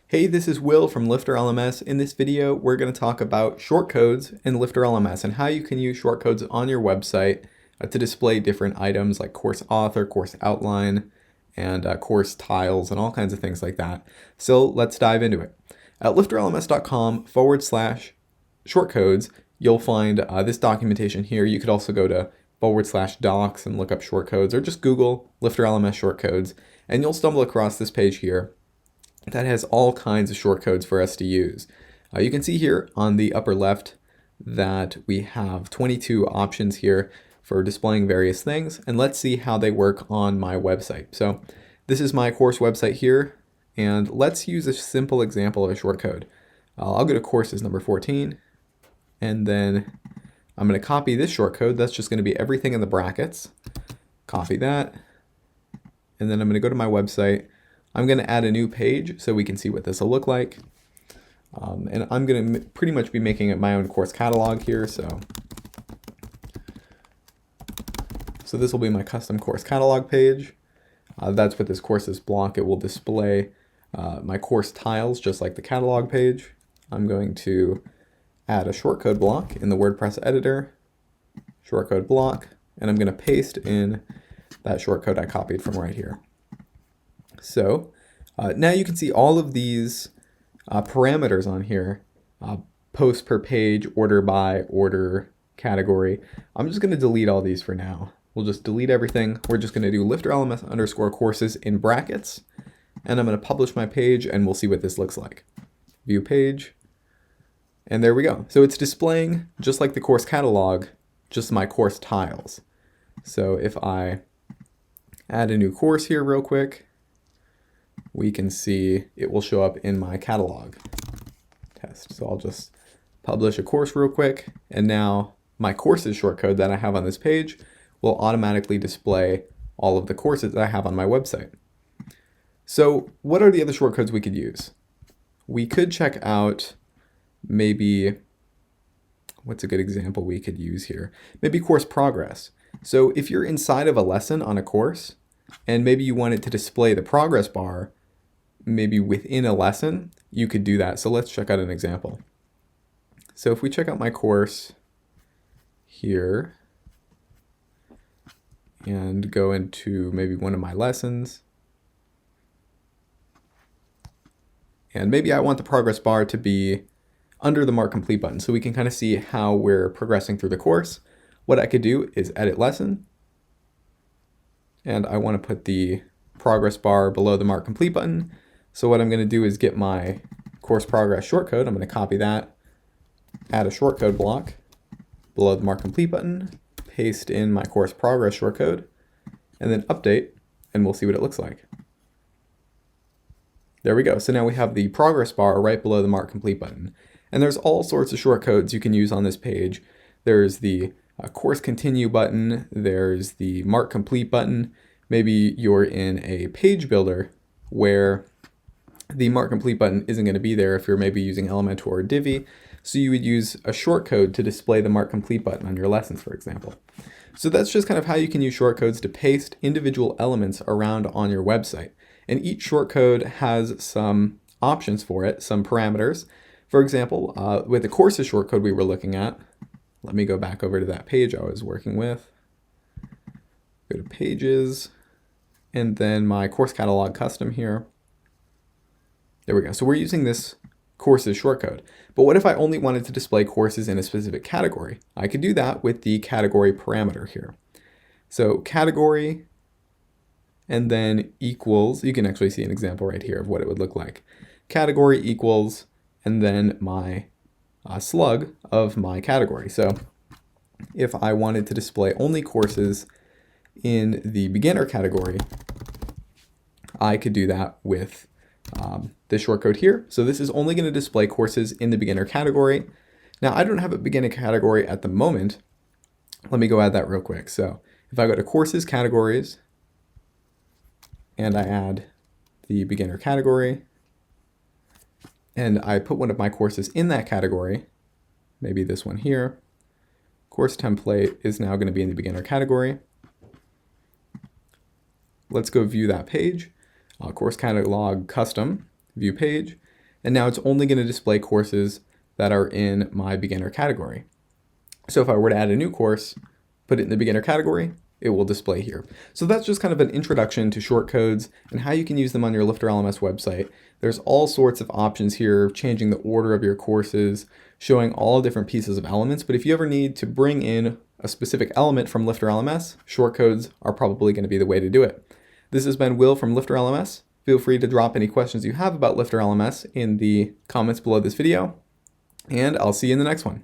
Hey, this is Will from LifterLMS. In this video, we're going to talk about shortcodes in LifterLMS and how you can use shortcodes on your website to display different items like course author, course outline, and course tiles, and all kinds of things like that. So let's dive into it. At lifterlms.com/shortcodes, you'll find this documentation here. You could also go to /docs and look up shortcodes, or just Google LifterLMS shortcodes, and you'll stumble across this page here that has all kinds of shortcodes for us to use. You can see here on the upper left that we have 22 options here for displaying various things, and let's see how they work on my website. So this is my course website here, and let's use a simple example of a shortcode. I'll go to courses number 14, and then I'm going to copy this shortcode. That's just going to be everything in the brackets. Copy that, and then I'm going to go to my website. I'm going to add a new page so we can see what this will look like. And I'm going to pretty much be making it my own course catalog here. So this will be my custom course catalog page. That's what this courses block. It will display my course tiles just like the catalog page. I'm going to add a shortcode block in the WordPress editor, shortcode block, and I'm going to paste in that shortcode I copied from right here. So now you can see all of these parameters on here, post per page, order by, order, category. I'm just going to delete all these for now. We'll just delete everything. We're just going to do LifterLMS_courses in brackets, and I'm going to publish my page, and we'll see what this looks like. View page, and there we go. So it's displaying, just like the course catalog, just my course tiles. So if I add a new course here real quick, we can see it will show up in my catalog test. So I'll just publish a course real quick, and now my courses shortcode that I have on this page will automatically display all of the courses that I have on my website. So what are the other shortcodes we could use? We could check out maybe, what's a good example we could use here? Maybe course progress. So if you're inside of a lesson on a course, and maybe you want it to display the progress bar maybe within a lesson, you could do that. So let's check out an example. So if we check out my course here and go into maybe one of my lessons, and maybe I want the progress bar to be under the Mark Complete button so we can kind of see how we're progressing through the course. What I could do is edit lesson, and I want to put the progress bar below the Mark Complete button. So what I'm going to do is get my course progress shortcode. I'm going to copy that, add a shortcode block below the Mark Complete button, paste in my course progress shortcode, and then update, and we'll see what it looks like. There we go. So now we have the progress bar right below the Mark Complete button. And there's all sorts of shortcodes you can use on this page. There's the course continue button, there's the Mark Complete button. Maybe you're in a page builder where the Mark Complete button isn't going to be there if you're maybe using Elementor or Divi. So you would use a shortcode to display the Mark Complete button on your lessons, for example. So that's just kind of how you can use shortcodes to paste individual elements around on your website. And each shortcode has some options for it, some parameters. For example, with the courses shortcode we were looking at, let me go back over to that page I was working with. Go to pages, and then my course catalog custom here. There we go. So we're using this courses shortcode. But what if I only wanted to display courses in a specific category? I could do that with the category parameter here. So category, and then equals, you can actually see an example right here of what it would look like. Category equals, and then my slug of my category. So if I wanted to display only courses in the beginner category, I could do that with this shortcode here. So this is only going to display courses in the beginner category. Now I don't have a beginner category at the moment. Let me go add that real quick. So if I go to courses categories and I add the beginner category, and I put one of my courses in that category, maybe this one here, course template is now going to be in the beginner category. Let's go view that page. Course catalog custom, view page. and now it's only going to display courses that are in my beginner category. So if I were to add a new course, put it in the beginner category, it will display here. So that's just kind of an introduction to shortcodes and how you can use them on your LifterLMS website. There's all sorts of options here, changing the order of your courses, showing all different pieces of elements. But if you ever need to bring in a specific element from LifterLMS, shortcodes are probably going to be the way to do it. This has been Will from LifterLMS. Feel free to drop any questions you have about LifterLMS in the comments below this video, and I'll see you in the next one.